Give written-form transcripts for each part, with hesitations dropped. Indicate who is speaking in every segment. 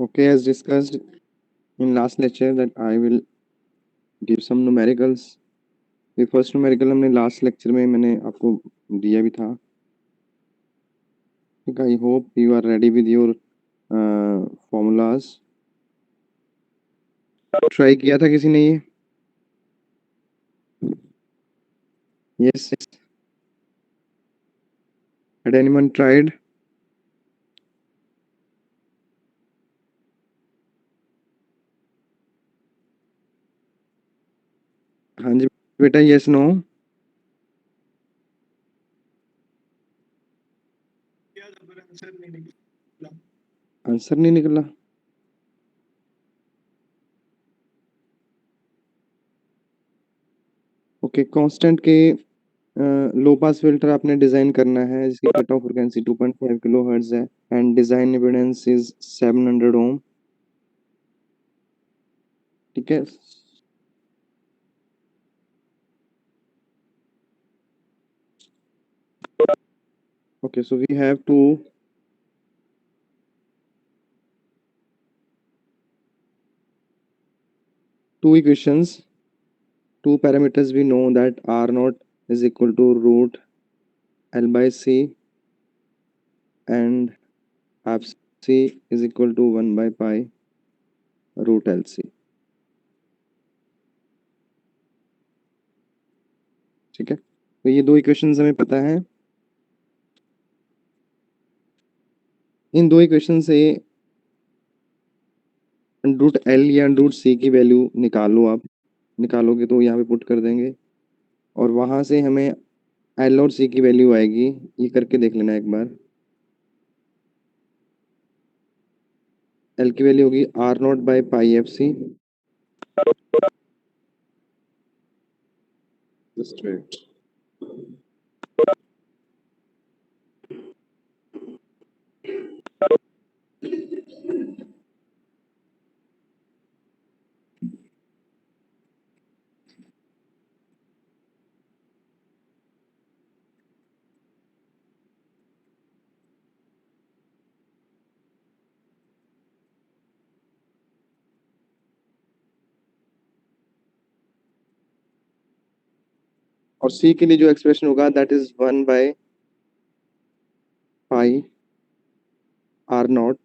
Speaker 1: Okay, as discussed in last lecture that I will give some numericals. ये first numerical हमने last lecture में मैंने आपको दिया भी था. ठीक है, I hope you are ready with your formulas. Try किया था किसी ने ये? Yes, had anyone tried? हाँ जी बेटा, यस नो? आंसर नहीं निकला. ओके, कांस्टेंट के लो पास फिल्टर आपने डिजाइन करना है जिसकी कट ऑफ फ्रीक्वेंसी 2.5 किलोहर्ट्ज है एंड डिजाइन इम्पीडेंस इज 700 ओम. ठीक है. Okay, so we have two equations, two parameters. We know that R naught is equal to root L by C and half C is equal to 1 by pi root LC. ठीक है, तो ये दो equations हमें पता है. इन दो equation से रूट L या रूट C की वैल्यू निकालो. आप निकालोगे तो यहाँ पे पुट कर देंगे और वहाँ से हमें L और C की वैल्यू आएगी. ये करके देख लेना एक बार. L की वैल्यू होगी R nought by pi F C. और C के लिए जो एक्सप्रेशन होगा that is 1 by pi R nought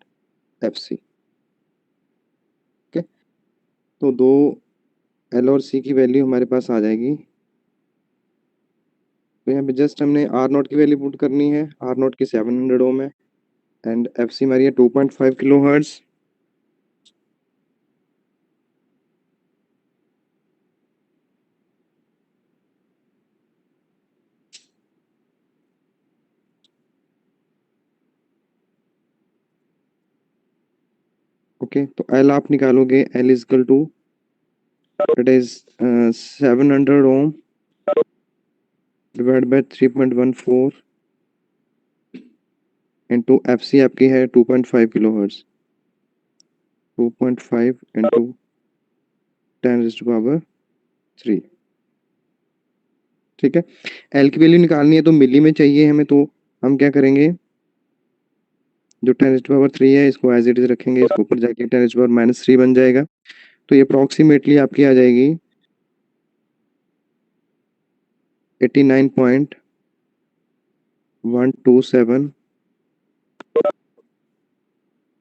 Speaker 1: F C. Okay, तो दो एल और सी की वैल्यू हमारे पास आ जाएगी. तो यहाँ पे जस्ट हमने आर नॉट की वैल्यू पुट करनी है. आर नॉट की 700 ओम है एंड एफ सी हमारी है 2.5 किलो हर्ट्ज. ओके, तो एल आप निकालोगे. L is equal to it is 700 ohm divide by 3.14 into F C आपकी है 2.5 किलो हर्ट्ज. 2.5 इंटू 10⁻³ ठीक है. एल की वैल्यू निकालनी है तो मिली में चाहिए हमें. तो हम क्या करेंगे, जो 10⁻³ है इसको एज इट इज रखेंगे. इसको ऊपर जाके 10⁻³ बन जाएगा. तो ये अप्रोक्सीमेटली आपकी आ जाएगी 89.127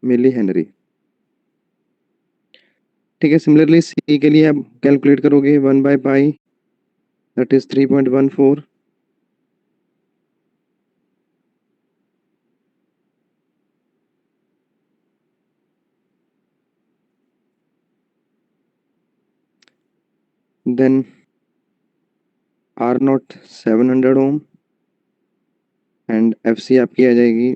Speaker 1: मिली हेनरी. ठीक है. सिमिलरली सी के लिए आप कैलकुलेट करोगे 1 by pi that is 3.14. Then R nought 700 ohm and F C आपकी आ जाएगी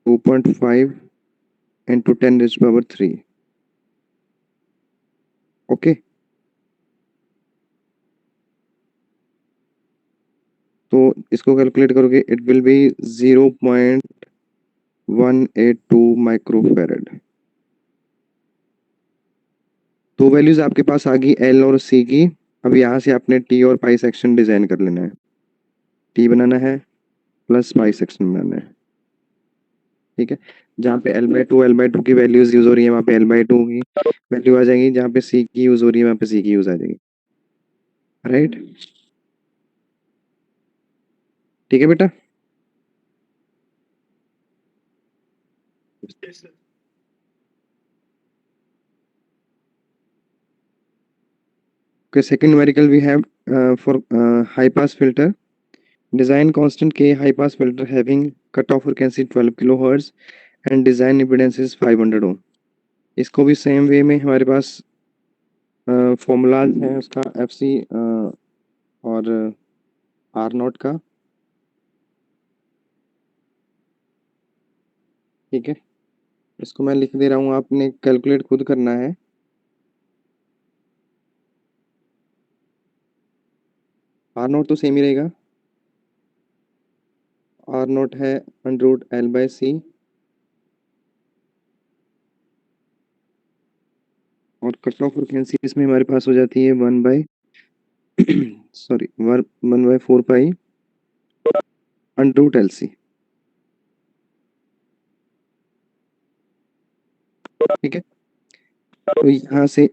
Speaker 1: 2.5 इंटू 10⁻³ ओके. तो इसको कैलकुलेट करोगे इट विल बी 0.182 माइक्रोफेरेड. दो वैल्यूज आपके पास आ गई एल और सी की. अब यहाँ से आपने टी और पाई सेक्शन डिजाइन कर लेना है. टी बनाना है प्लस पाई सेक्शन बनाना है. ठीक है। जहाँ पे L/2 की वैल्यूज यूज हो रही है वहाँ पे L/2 की वैल्यू आ जाएगी, जहाँ पे C की यूज हो रही है वहाँ पे C की यूज आ जाएगी। राइट। ठीक है बेटा। Okay, second numerical we have for high pass filter. Design constant K high pass filter having cutoff frequency 12 kilohertz and design impedance is 500 ohm. इसको भी सेम वे में हमारे पास फॉर्मूला है उसका एफ सी और आर नॉट का। ठीक है, इसको मैं लिख दे रहा हूँ, आपने कैलकुलेट खुद करना है। आर नॉट तो सेम ही रहेगा। आर नॉट है √L/C और कट ऑफ फ्रिक्वेंसी इसमें हमारे पास हो जाती है 1/4 पाई √LC। ठीक है, तो यहाँ से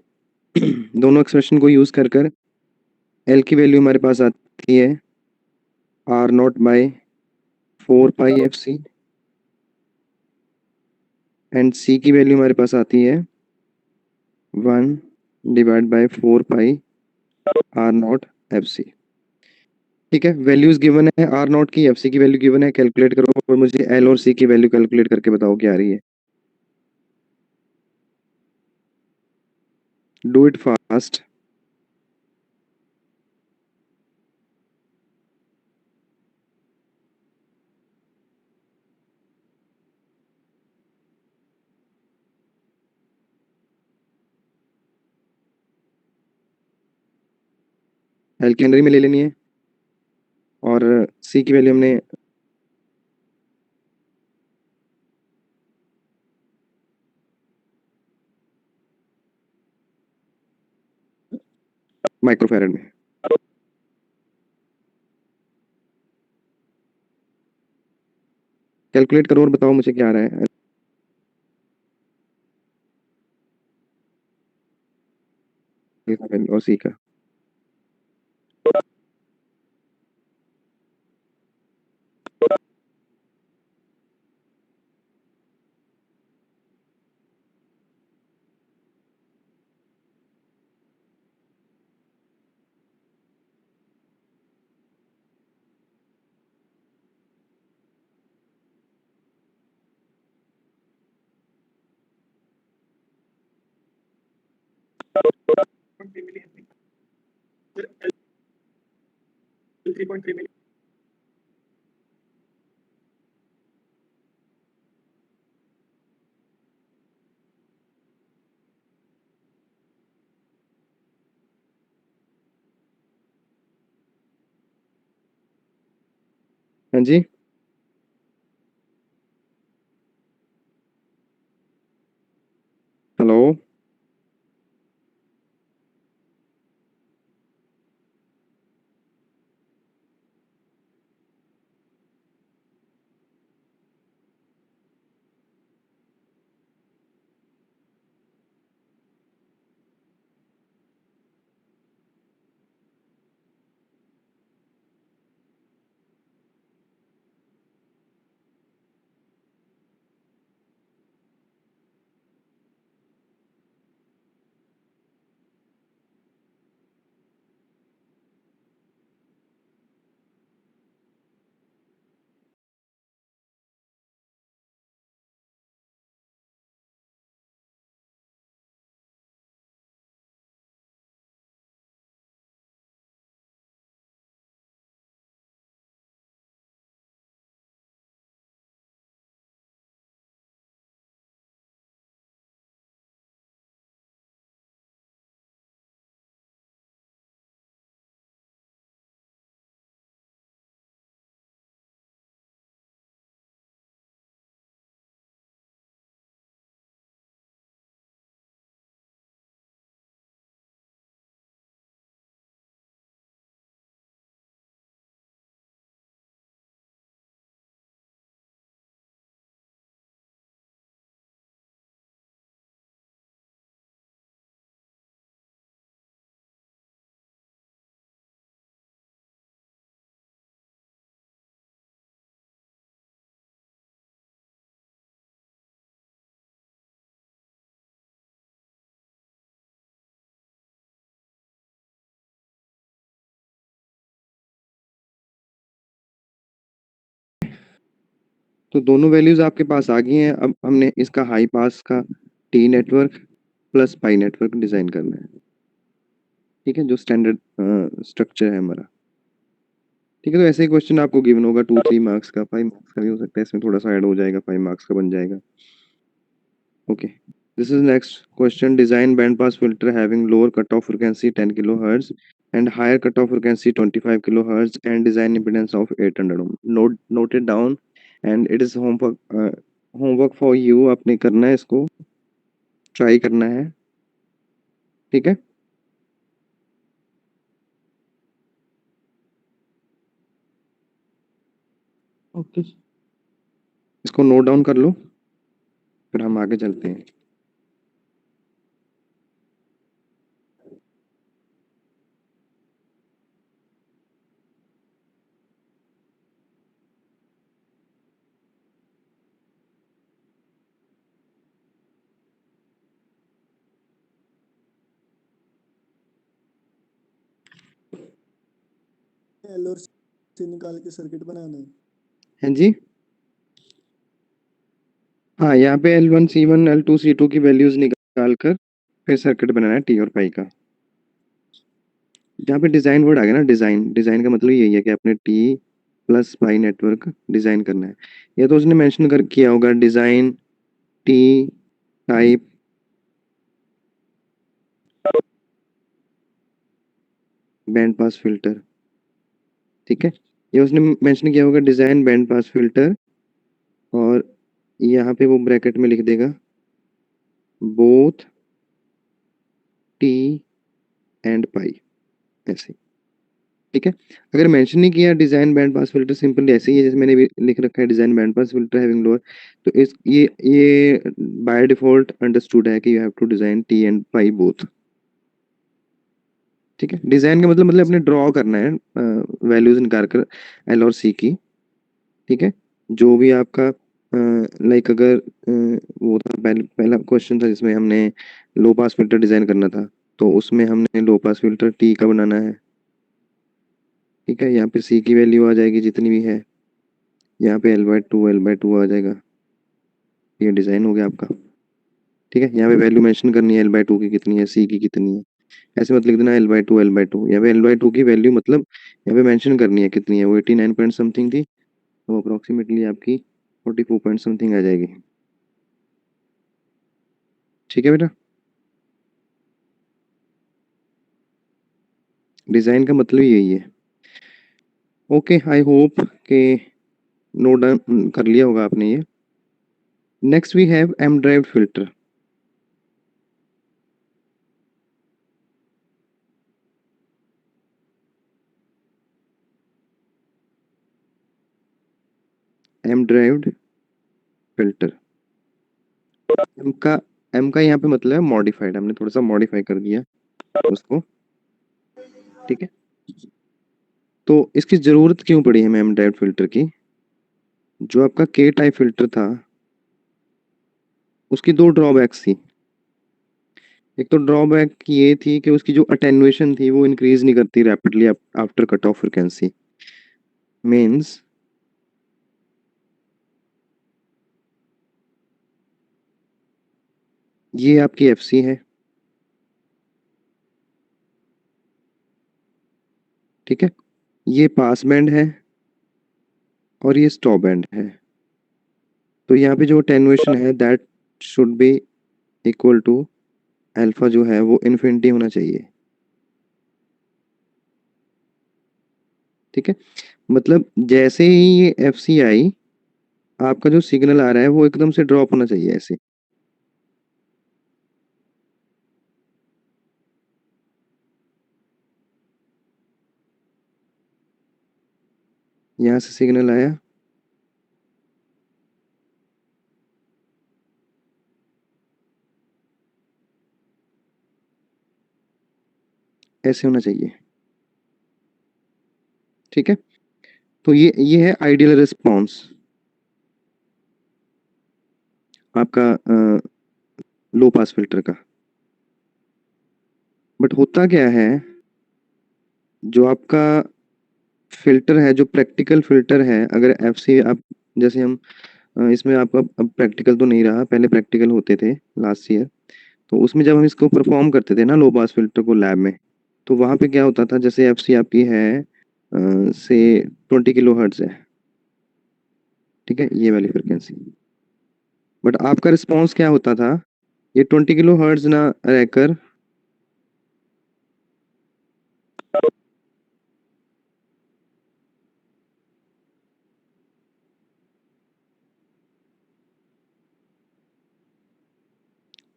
Speaker 1: दोनों एक्सप्रेशन को यूज कर कर एल की वैल्यू हमारे पास आती है R0/4 पाई FC एंड सी की वैल्यू हमारे पास आती है 1/4 पाई R0 FC। ठीक है, वैल्यूज गिवन है, आर नॉट की एफ सी की वैल्यू गिवन है, कैलकुलेट करो और मुझे एल और सी की वैल्यू कैलकुलेट करके बताओ क्या आ रही है। Do it fast. एल कैंडरी में ले लेनी है और सी की वैल्यू हमने माइक्रोफैरड में। कैलकुलेट करो और बताओ मुझे क्या आ रहा है और सी का। हाँ जी, हेलो। तो दोनों वैल्यूज आपके पास आ गई हैं। अब हमने इसका हाई पास का T network plus pi network design करना है। ठीक है, जो स्टैंडर्ड स्ट्रक्चर है हमारा। ठीक है, तो ऐसे ही क्वेश्चन आपको गिवन होगा 2-3 मार्क्स का, 5 मार्क्स का भी हो सकता है, इसमें थोड़ा सा ऐड हो जाएगा, 5 मार्क्स का बन जाएगा। Okay, this is next question. Design band pass filter having lower cutoff frequency 10 kilohertz and higher cutoff frequency 25 kilohertz and design impedance of 800 ohm. Note it down and it is homework for you. आपने करना है, इसको try करना है। ठीक है, okay, इसको note down कर लो, फिर हम आगे चलते हैं।
Speaker 2: एल और सी निकाल के सर्किट बनाना है।
Speaker 1: हाँ जी, हाँ, यहाँ पे L1 C1 L2 C2 की वैल्यूज निकाल कर फिर सर्किट बनाना है टी और पाई का। जहाँ पे डिज़ाइन वर्ड आ गया ना, डिज़ाइन, डिज़ाइन का मतलब यही है कि आपने T plus pi network design करना है। या तो उसने मेंशन कर किया होगा design T type band pass filter. ठीक है, या उसने मेंशन किया होगा डिज़ाइन बैंड पास फिल्टर, और यहाँ पे वो ब्रैकेट में लिख देगा बोथ टी एंड पाई, ऐसे। ठीक है, अगर मेंशन नहीं किया design band pass filter, simply ऐसे ही है जैसे मैंने भी लिख रखा है design band pass filter having lower, तो इस ये बाय डिफॉल्ट अंडरस्टूड है कि you have to design T and pi both. ठीक है, डिज़ाइन का मतलब अपने ड्रॉ करना है वैल्यूज निकाल कर एल और सी की। ठीक है, जो भी आपका लाइक अगर वो था पहला क्वेश्चन था जिसमें हमने लो पास फिल्टर डिज़ाइन करना था, तो उसमें हमने लो पास फिल्टर टी का बनाना है। ठीक है, यहाँ पे सी की वैल्यू आ जाएगी जितनी भी है, यहाँ पे L/2 आ जाएगा। ये डिज़ाइन हो गया आपका। ठीक है, यहाँ पे वैल्यू मेंशन करनी है L/2 की कितनी है, सी की कितनी है। ऐसे मत लिख देना L/2 यहाँ पे L/2 की वैल्यू मतलब यहाँ पे मेंशन करनी है कितनी है। वो 89 पॉइंट समथिंग थी, तो अप्रोक्सीमेटली आपकी 44 पॉइंट समथिंग आ जाएगी। ठीक है बेटा, डिज़ाइन का मतलब ही यही है। ओके, आई होप के नोट डाउन कर लिया होगा आपने ये। Next we have M derived filter. M derived filter, M का एम का यहाँ पे मतलब है मॉडिफाइड, हमने थोड़ा सा मॉडिफाई कर दिया उसको। ठीक है, तो इसकी ज़रूरत क्यों पड़ी हमें एम ड्राइव्ड फिल्टर की? जो आपका के टाइप फिल्टर था उसकी दो ड्रॉबैक्स थी। एक तो ड्रॉबैक ये थी कि उसकी जो अटेन्युएशन थी वो इंक्रीज नहीं करती rapidly after cut off frequency. Means ये आपकी एफसी है। ठीक है, ये पास बैंड है और ये स्टॉप बैंड है। तो यहाँ पे जो अटेन्युएशन है that should be equal to alpha, जो है वो इन्फिनिटी होना चाहिए। ठीक है, मतलब जैसे ही ये एफसी आई, आपका जो सिग्नल आ रहा है वो एकदम से ड्रॉप होना चाहिए ऐसे। यहाँ से सिग्नल आया, ऐसे होना चाहिए। ठीक है, तो ये है आइडियल रिस्पॉन्स आपका लो पास फिल्टर का। बट होता क्या है, जो आपका फिल्टर है, जो प्रैक्टिकल फिल्टर है, अगर एफसी आप जैसे हम इसमें आपका अब प्रैक्टिकल तो नहीं रहा, पहले प्रैक्टिकल होते थे लास्ट ईयर। तो उसमें जब हम इसको परफॉर्म करते थे ना लो पास फिल्टर को लैब में, तो वहाँ पे क्या होता था, जैसे एफसी आपकी है से 20 kHz है, ठीक है, ये वाली फ्रिक्वेंसी। बट आपका रिस्पॉन्स क्या होता था, ये 20 kHz ना रहकर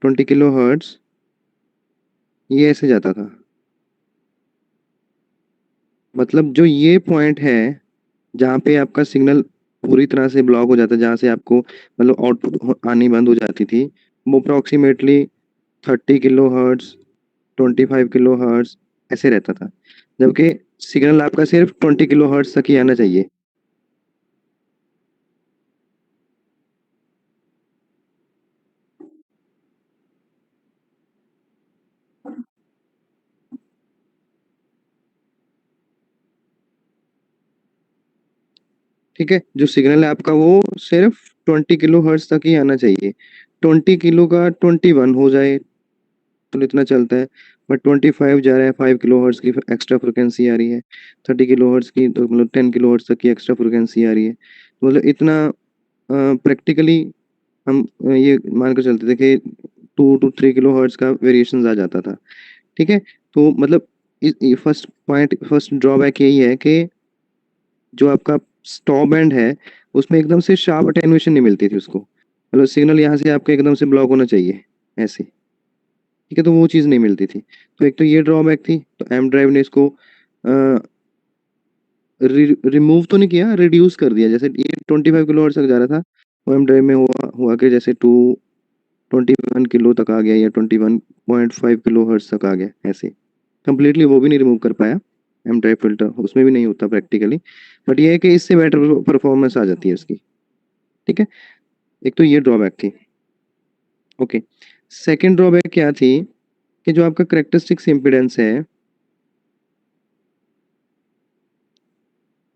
Speaker 1: 20 kHz ये ऐसे जाता था। मतलब जो ये पॉइंट है जहाँ पे आपका सिग्नल पूरी तरह से ब्लॉक हो जाता है, जहाँ से आपको मतलब आउटपुट आनी बंद हो जाती थी, वो अप्रोक्सीमेटली 30 kHz 25 kHz ऐसे रहता था, जबकि सिग्नल आपका सिर्फ 20 kHz तक ही आना चाहिए। ठीक है, जो सिग्नल है आपका वो सिर्फ 20 kHz तक ही आना चाहिए। 20 किलो का 21 हो जाए तो इतना चलता है, बट 25 जा रहा है, 5 kHz की एक्स्ट्रा फ्रिक्वेंसी आ रही है, 30 kHz की तो मतलब 10 kHz तक की एक्स्ट्रा फ्रिक्वेंसी आ रही है, तो मतलब इतना प्रैक्टिकली हम ये मान कर चलते थे कि 2 to 3 kHz का वेरिएशन आ जाता था। ठीक है, तो मतलब फर्स्ट पॉइंट, फर्स्ट ड्रॉबैक यही है कि जो आपका स्टॉप बैंड है उसमें एकदम से शार्प अटेन्यूएशन नहीं मिलती थी उसको, मतलब सिग्नल यहाँ से आपका एकदम से ब्लॉक होना चाहिए ऐसे। ठीक है, तो वो चीज़ नहीं मिलती थी, तो एक तो ये ड्रॉबैक थी, तो एम ड्राइव ने इसको रिमूव तो नहीं किया, रिड्यूस कर दिया। जैसे ये 25 kHz तक जा रहा था, वो एम ड्राइव में हुआ कि जैसे 21 किलो तक आ गया या 21.5 kHz तक आ गया ऐसे। कंप्लीटली वो भी नहीं रिमूव कर पाया, एम ड्राइव फिल्टर उसमें भी नहीं होता प्रैक्टिकली, बट ये है कि इससे बेटर परफॉर्मेंस आ जाती है उसकी। ठीक है, एक तो ये ड्रॉबैक थी। ओके, सेकेंड ड्रॉबैक क्या थी कि जो आपका करेक्टरिस्टिक्स इम्पिडेंस है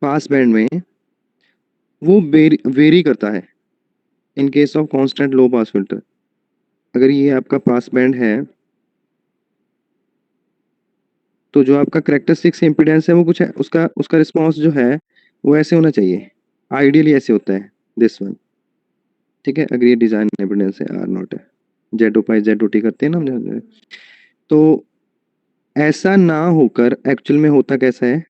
Speaker 1: पास बैंड में, वो वेरी करता है in case of constant low pass filter. अगर ये आपका पास बैंड है तो जो आपका करेक्टरिस्टिक्स इम्पिडेंस है वो कुछ है, उसका उसका रिस्पॉन्स जो है वो ऐसे होना चाहिए, आइडियली ऐसे होता है, दिस वन। ठीक है, अगर ये डिजाइन इम्पिडेंस है आर नॉट है, जेड ओ पाई जेड ओ टी करते हैं ना हम, तो ऐसा ना होकर एक्चुअल में होता कैसा है,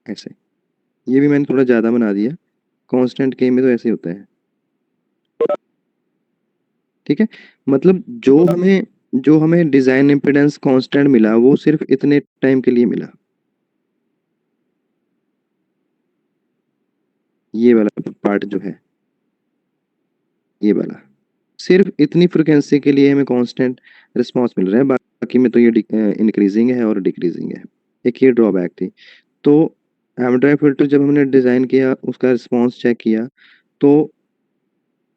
Speaker 1: ऐसे। ये भी मैंने थोड़ा ज़्यादा बना दिया, कांस्टेंट के में तो ऐसे होता है। ठीक है, मतलब जो हमें डिजाइन इम्पिडेंस कांस्टेंट मिला वो सिर्फ इतने टाइम के लिए मिला, ये वाला पार्ट जो है, ये वाला सिर्फ इतनी फ्रिक्वेंसी के लिए हमें कांस्टेंट रिस्पांस मिल रहा है, बाकी में तो ये इंक्रीजिंग है और डिक्रीजिंग है। एक ये ड्रॉबैक थी। तो एम ड्राइव फिल्टर जब हमने डिज़ाइन किया, उसका रिस्पांस चेक किया, तो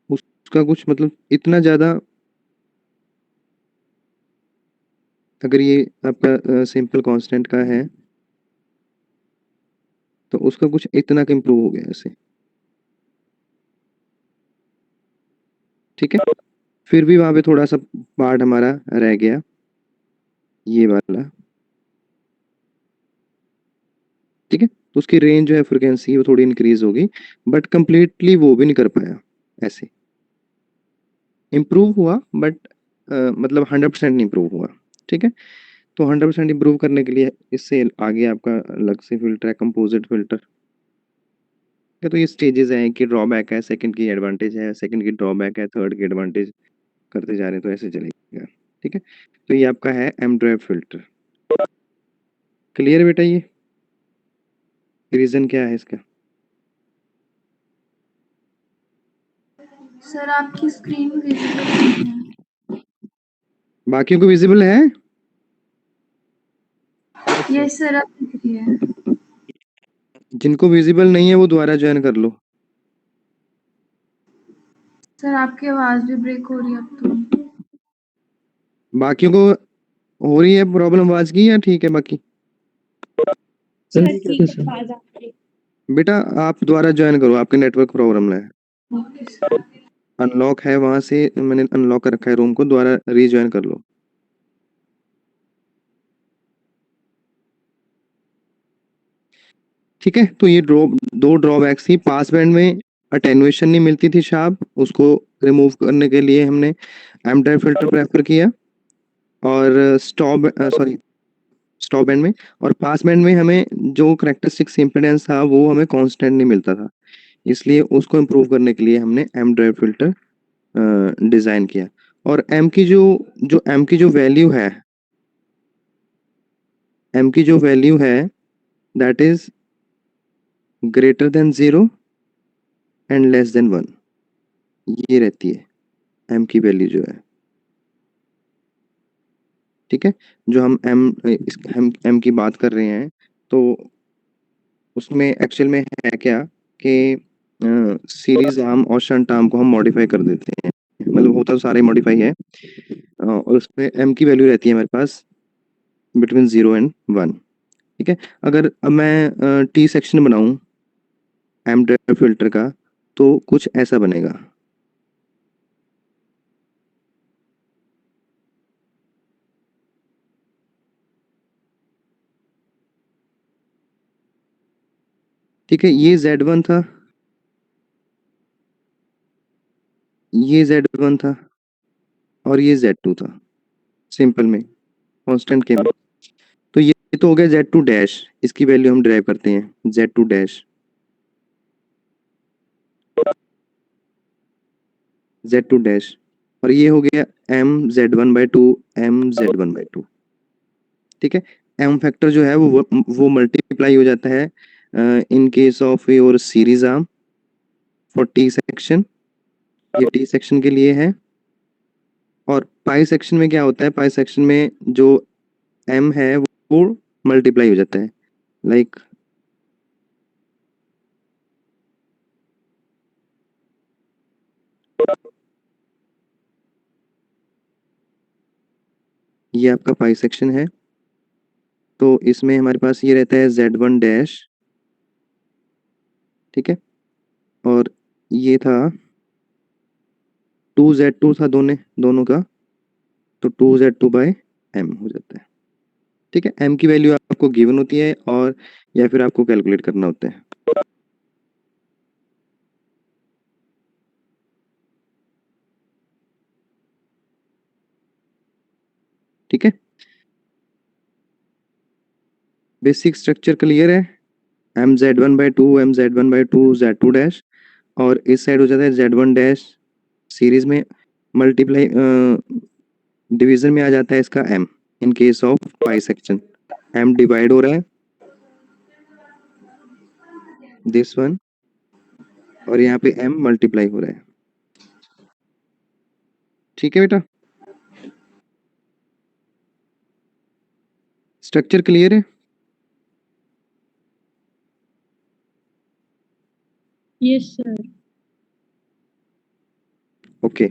Speaker 1: उसका कुछ मतलब इतना ज़्यादा, अगर ये आपका सिंपल कांस्टेंट का है तो उसका कुछ इतना का इम्प्रूव हो गया ऐसे। ठीक है, फिर भी वहाँ पे थोड़ा सा पार्ट हमारा रह गया, ये वाला। ठीक है, तो उसकी रेंज जो है फ्रिक्वेंसी वो थोड़ी इंक्रीज होगी, बट कंप्लीटली वो भी नहीं कर पाया ऐसे। इम्प्रूव हुआ बट मतलब 100% नहीं इम्प्रूव हुआ। ठीक है, तो 100% इम्प्रूव करने के लिए इससे आगे आपका अलग से फिल्टर है, कंपोजिट फिल्टर। तो ये स्टेजेस हैं कि ड्रॉबैक है, सेकंड की एडवांटेज है, सेकंड की ड्रॉबैक है, थर्ड की एडवांटेज, करते जा रहे हैं तो ऐसे चलेगा। ठीक है, तो ये आपका है एम ड्राइव फिल्टर। क्लियर बेटा? ये रीजन क्या है इसका?
Speaker 3: सर आपकी स्क्रीन विजिबल नहीं है।
Speaker 1: बाकियों को विजिबल है?
Speaker 3: यस सर, अब दिख रही है।
Speaker 1: जिनको विजिबल नहीं है वो दोबारा ज्वाइन कर लो।
Speaker 3: सर आपकी आवाज भी ब्रेक हो रही है अब तो।
Speaker 1: बाकियों को हो रही है प्रॉब्लम आवाज की या ठीक है बाकी?
Speaker 2: ठीक है
Speaker 1: बेटा आप दोबारा ज्वाइन करो, आपके नेटवर्क प्रॉब्लम है।
Speaker 3: Okay sir.
Speaker 1: अनलॉक है, वहां से मैंने अनलॉक कर रखा है रूम को, दोबारा रीज्वाइन कर लो। ठीक है, तो ये दो ड्रॉबैक्स थी। पास बैंड में अटेनुएशन नहीं मिलती थी शार्प, उसको रिमूव करने के लिए हमने एम टाइप फिल्टर प्रेफर किया। और स्टॉप बैंड में और पास बैंड में हमें जो करेक्टरिस्टिक्स इम्पीडेंस था वो हमें कांस्टेंट नहीं मिलता था, इसलिए उसको इम्प्रूव करने के लिए हमने एम ड्राइव फिल्टर डिजाइन किया। और एम की जो वैल्यू है, that is greater than 0 and less than 1, ये रहती है एम की वैल्यू जो है। ठीक है, जो हम एम की बात कर रहे हैं, तो उसमें एक्चुअल में है क्या कि सीरीज आर्म और शंट आर्म को हम मॉडिफाई कर देते हैं, मतलब होता तो सारे मॉडिफाई है। और उसमें एम की वैल्यू रहती है हमारे पास बिटवीन 0 एंड 1। ठीक है, अगर अब मैं टी सेक्शन बनाऊं एम ड्राइव फिल्टर का, तो कुछ ऐसा बनेगा। ठीक है, ये Z1 था, ये Z1 था और ये Z2 था, सिंपल में कांस्टेंट के में। तो ये तो हो गया Z2 डैश, इसकी वैल्यू हम ड्राइव करते हैं Z2 डैश, Z2 डैश। और ये हो गया MZ1/2 MZ1/2। ठीक है, एम फैक्टर जो है वो मल्टीप्लाई हो जाता है in case of your series arm for T section, ये टी सेक्शन के लिए है। और पाई सेक्शन में क्या होता है, पाई सेक्शन में जो एम है वो मल्टीप्लाई हो जाता है, लाइक ये आपका पाई सेक्शन है। तो इसमें हमारे पास ये रहता है Z1 डैश। ठीक है, और ये था 2Z2 था दोनों का, तो 2Z2/m हो जाता है। ठीक है, m की वैल्यू आपको गिवन होती है और या फिर आपको कैलकुलेट करना होता है। ठीक है, बेसिक स्ट्रक्चर क्लियर है। MZ1/2 MZ1/2 Z2 डैश, और इस साइड हो जाता है Z1 डैश, सीरीज में मल्टीप्लाई डिवीजन में आ जाता है इसका m in case of pi section. m divide हो रहा है दिस वन, और यहाँ पे m मल्टीप्लाई हो रहा है। ठीक है बेटा, स्ट्रक्चर क्लियर है?
Speaker 4: Yes sir.
Speaker 1: ओके,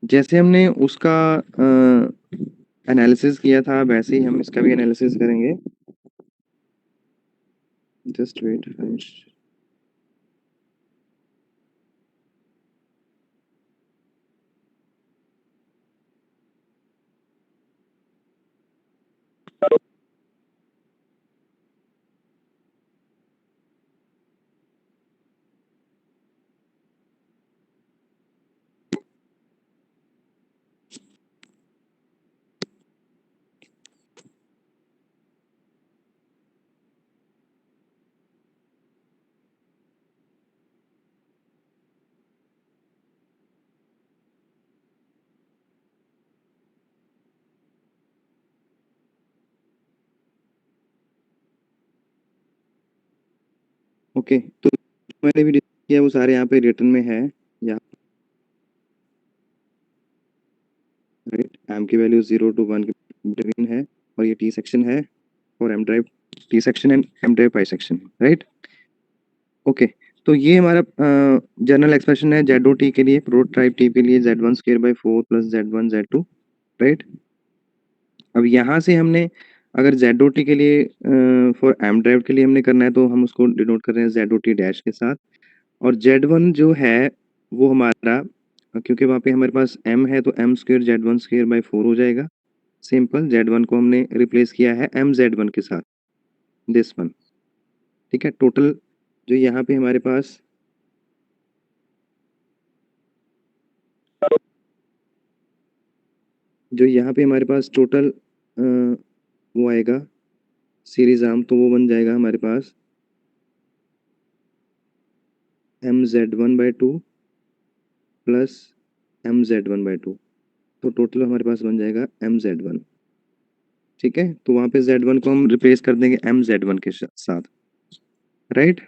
Speaker 1: जैसे हमने उसका एनालिसिस किया था वैसे ही हम इसका भी एनालिसिस करेंगे। Just wait. ओके, तो मैंने भी डिस्कस किया वो सारे यहाँ पे रिटर्न में है, यहाँ राइट। एम की वैल्यू 0 to 1 के बिटवीन है, और ये टी सेक्शन है, और M derive T section and M derive pi section, right. Okay, तो ये हमारा जनरल एक्सप्रेशन है Z2 के लिए, प्रोटोटाइप टी के लिए Z1² by 4 + Z1 Z2, right. अब यहाँ से हमने अगर ZOT के लिए फॉर एम ड्राइव के लिए हमने करना है तो हम उसको डिनोट कर रहे हैं ZOT डैश के साथ, और Z1 जो है वो हमारा, क्योंकि वहाँ पे हमारे पास m है तो m square Z1 square by 4 हो जाएगा। सिंपल, Z1 को हमने रिप्लेस किया है MZ1 के साथ, दिस वन। ठीक है, टोटल जो यहाँ पे हमारे पास टोटल वो आएगा सीरीज आर्म, तो वो बन जाएगा हमारे पास MZ1/2 प्लस MZ1/2, तो टोटल हमारे पास बन जाएगा MZ1। ठीक है, तो वहाँ पे Z1 को हम रिप्लेस कर देंगे MZ1 के साथ, राइट।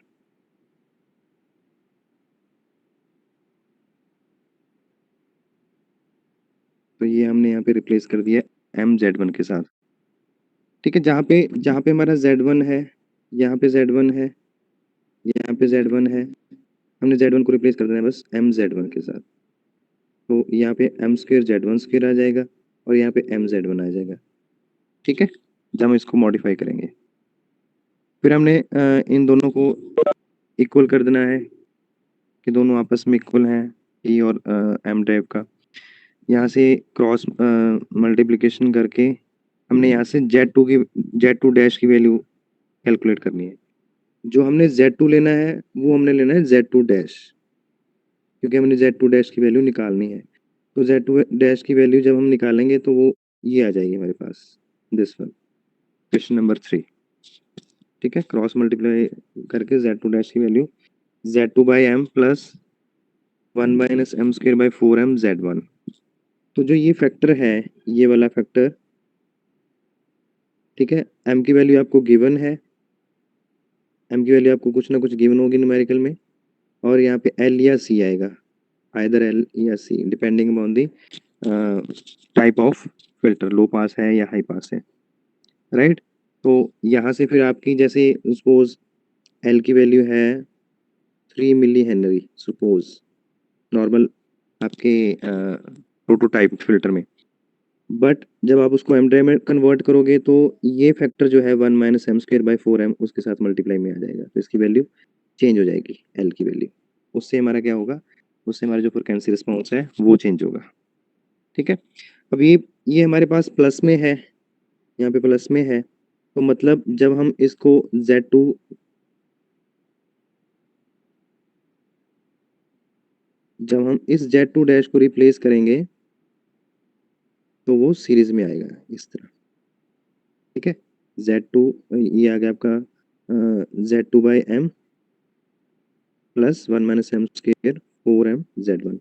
Speaker 1: तो ये हमने यहाँ पे रिप्लेस कर दिया MZ1 के साथ। ठीक है, जहाँ पे हमारा Z1 है, यहाँ पे Z1 है, यहाँ पे Z1 है, हमने Z1 को रिप्लेस कर देना है बस MZ1 के साथ। तो यहाँ पे m स्क्वायर Z1 स्क्वायर आ जाएगा और यहाँ पे MZ1 आ जाएगा। ठीक है, जब हम इसको मॉडिफाई करेंगे फिर हमने इन दोनों को इक्वल कर देना है कि दोनों आपस में इक्वल हैं, E और M ड्राइव का। यहाँ से क्रॉस मल्टीप्लिकेशन करके हमने यहाँ से Z2 डैश की वैल्यू कैलकुलेट करनी है। जो हमने Z2 लेना है वो हमने लेना है Z2 डैश, क्योंकि हमने Z2 डैश की वैल्यू निकालनी है। तो Z2 डैश की वैल्यू जब हम निकालेंगे तो वो ये आ जाएगी हमारे पास, दिस वन, क्वेश्चन नंबर 3। ठीक है, क्रॉस मल्टीप्लाई करके Z2 डैश की value Z2/m plus 1 - m square by 4m Z1। तो जो ये फैक्टर है, ये वाला फैक्टर, ठीक है, m की वैल्यू आपको गिवन है, m की वैल्यू आपको कुछ ना कुछ गिवन होगी न्यूमेरिकल में, और यहाँ पे L या C आएगा, आइदर L या C depending upon the type of filter, low pass है या हाई पास है, राइट। तो यहाँ से फिर आपकी जैसे सपोज L की वैल्यू है 3 मिली हेनरी, सपोज नॉर्मल आपके प्रोटोटाइप फिल्टर में, बट जब आप उसको एम ड्राइव में कन्वर्ट करोगे तो ये फैक्टर जो है 1 - m स्क्वायर बाई 4m उसके साथ मल्टीप्लाई में आ जाएगा, तो इसकी वैल्यू चेंज हो जाएगी, L की वैल्यू। उससे हमारा क्या होगा, उससे हमारा जो फ्रीक्वेंसी रिस्पॉन्स है वो चेंज होगा। ठीक है, अब ये हमारे पास प्लस में है, यहाँ पे प्लस में है, तो मतलब जब हम इसको Z2 जब हम इस Z2 डैश को रिप्लेस करेंगे तो वो सीरीज में आएगा इस तरह। ठीक है, Z2 ये आ गया आपका Z2/m plus 1 - m square 4m Z1,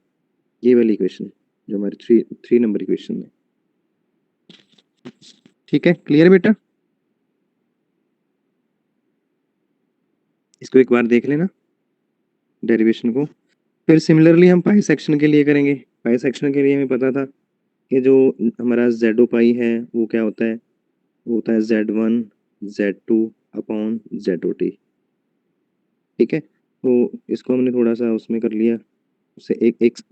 Speaker 1: ये वाली इक्वेशन जो हमारी 3 नंबर इक्वेशन है। ठीक है, क्लियर बेटा, इसको एक बार देख लेना डेरिवेशन को। फिर सिमिलरली हम पाई सेक्शन के लिए करेंगे। पाई सेक्शन के लिए हमें पता था कि जो हमारा ZO पाई है वो क्या होता है, वो होता है Z1 Z2 अपॉन ZOT। ठीक है, तो इसको हमने थोड़ा सा उसमें कर लिया, उससे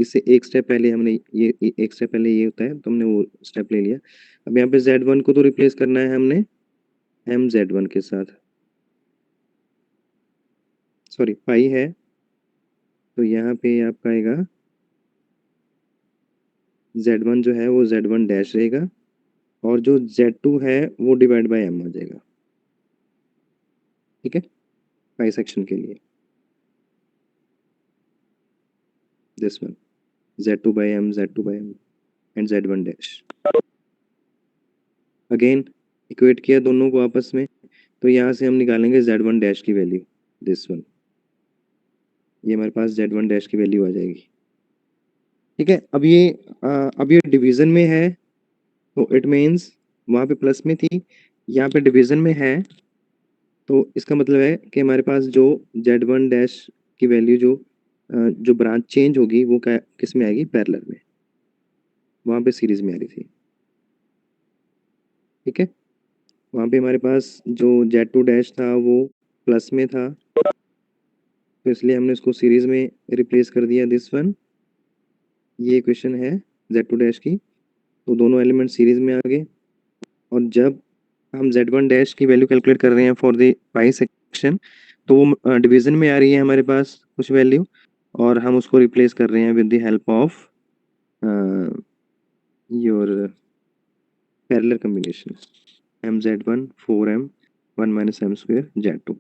Speaker 1: इससे एक स्टेप पहले हमने एक स्टेप पहले ये होता है तो हमने वो स्टेप ले लिया। अब यहाँ पे Z1 को तो रिप्लेस करना है हमने MZ1 के साथ, सॉरी पाई है, तो यहाँ पे आपका आएगा Z1 जो है वो Z1 डैश रहेगा, और जो Z2 है वो डिवाइड बाय m आ जाएगा। ठीक है, पाई सेक्शन के लिए this one Z2/m and Z1 dash. Again equate किया दोनों को आपस में, तो यहाँ से हम निकालेंगे Z1 डैश की वैल्यू, दिस वन, ये हमारे पास Z1 डैश की वैल्यू आ जाएगी। ठीक है, अब ये डिवीजन में है, तो इट मीन्स वहाँ पे प्लस में थी, यहाँ पे डिवीजन में है, तो इसका मतलब है कि हमारे पास जो Z1 डैश की वैल्यू जो ब्रांच चेंज होगी वो क्या किस में आएगी, पैरेलल में, वहाँ पे सीरीज में आ रही थी। ठीक है, वहाँ पे हमारे पास जो Z2 डैश था वो प्लस में था, तो इसलिए हमने उसको सीरीज में रिप्लेस कर दिया, दिस वन, ये इक्वेशन है Z2 डैश की, तो दोनों एलिमेंट सीरीज में आ गए, और जब हम z1 डैश की वैल्यू कैलकुलेट कर रहे हैं फॉर द पाई सेक्शन, तो वो डिवीजन में आ रही है हमारे पास कुछ वैल्यू, और हम उसको रिप्लेस कर रहे हैं with the help of your parallel combination mz1 4m 1 minus m square z2।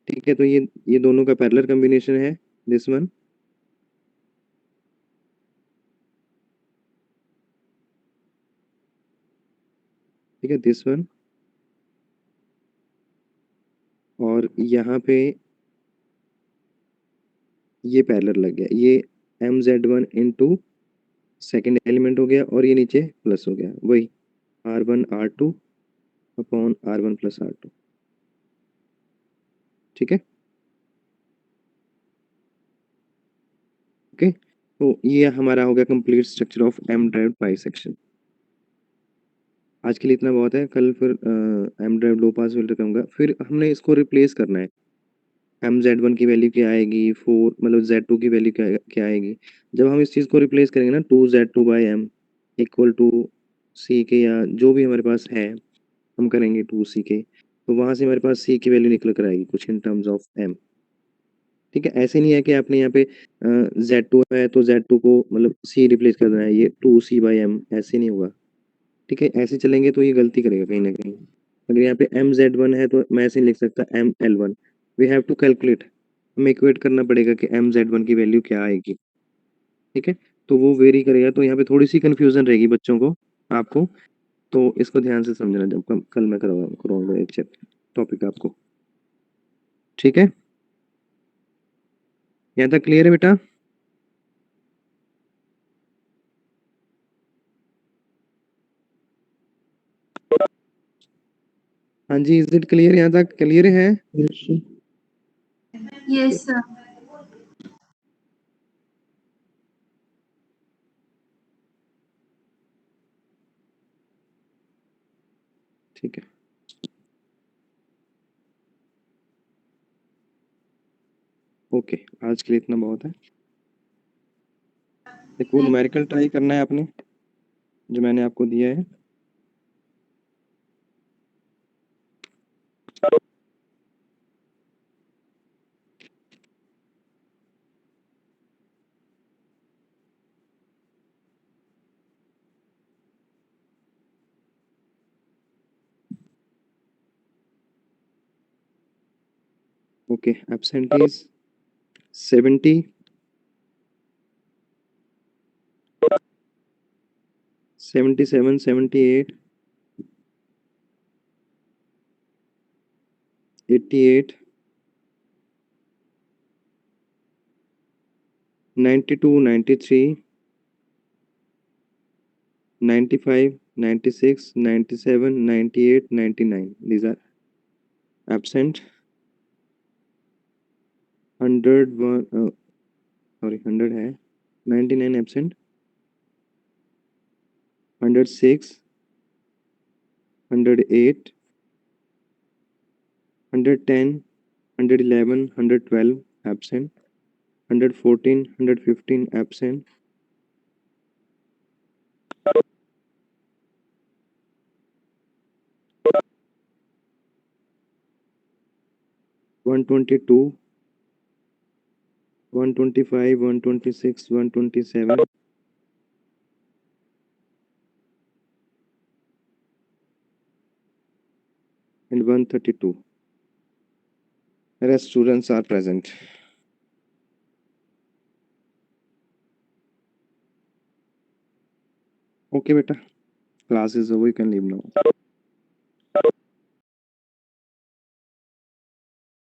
Speaker 1: ठीक है, तो ये दोनों का पैरेलल कॉम्बिनेशन है दिस वन। ठीक है, दिस वन, और यहाँ पे ये पैरेलल लग गया, ये mz1 इंटू सेकेंड एलिमेंट हो गया, और ये नीचे प्लस हो गया, वही r1 r2 upon r1 plus r2। ठीक है, ओके, तो ये हमारा हो गया complete structure of m derived pi section. आज के लिए इतना बहुत है, कल फिर m ड्राइव्ड लो पास फिल्टर करूँगा। फिर हमने इसको रिप्लेस करना है, mz1 की वैल्यू क्या आएगी, 4 मतलब z2 की वैल्यू क्या आएगी। जब हम इस चीज़ को रिप्लेस करेंगे ना 2z2 by m equal to c के, या जो भी हमारे पास है हम करेंगे 2c के, तो वहाँ से हमारे पास c की वैल्यू निकल कर आएगी कुछ इन टर्म्स ऑफ m। ठीक है, ऐसे नहीं है कि आपने यहाँ पे z2 है तो z2 को मतलब c रिप्लेस कर देना है, ये 2c बाई m ऐसे नहीं होगा। ठीक है, ऐसे चलेंगे तो ये गलती करेगा कहीं ना कहीं। अगर यहाँ पे mz1 है तो मैं ऐसे नहीं लिख सकता ml1, we have to calculate, हमें इक्वेट करना पड़ेगा कि mz1 की वैल्यू क्या आएगी। ठीक है, तो वो वेरी करेगा, तो यहाँ पे थोड़ी सी कंफ्यूजन रहेगी बच्चों को, आपको, तो इसको ध्यान से समझना जब कल मैं करवाऊंगा एक टॉपिक आपको। ठीक है, यहाँ तक क्लियर है बेटा? हाँ जी, इज इट क्लियर? यहाँ तक क्लियर है?
Speaker 3: Yes sir.
Speaker 1: ठीक है, ओके, आज के लिए इतना बहुत है। एक वो न्यूमेरिकल ट्राई करना है आपने, जो मैंने आपको दिया है। Okay, absent is 70, 77, 78, 88, 92, 93, 95, 96, 97, 98, 99, these are absent। 100 sorry 100 है, 99 absent, 106, 108, 110, 111, 112 absent, 114, 115 absent, 122, 125, 126, 127, and 132. Rest students are present. Okay, beta. Class is over. You can leave now.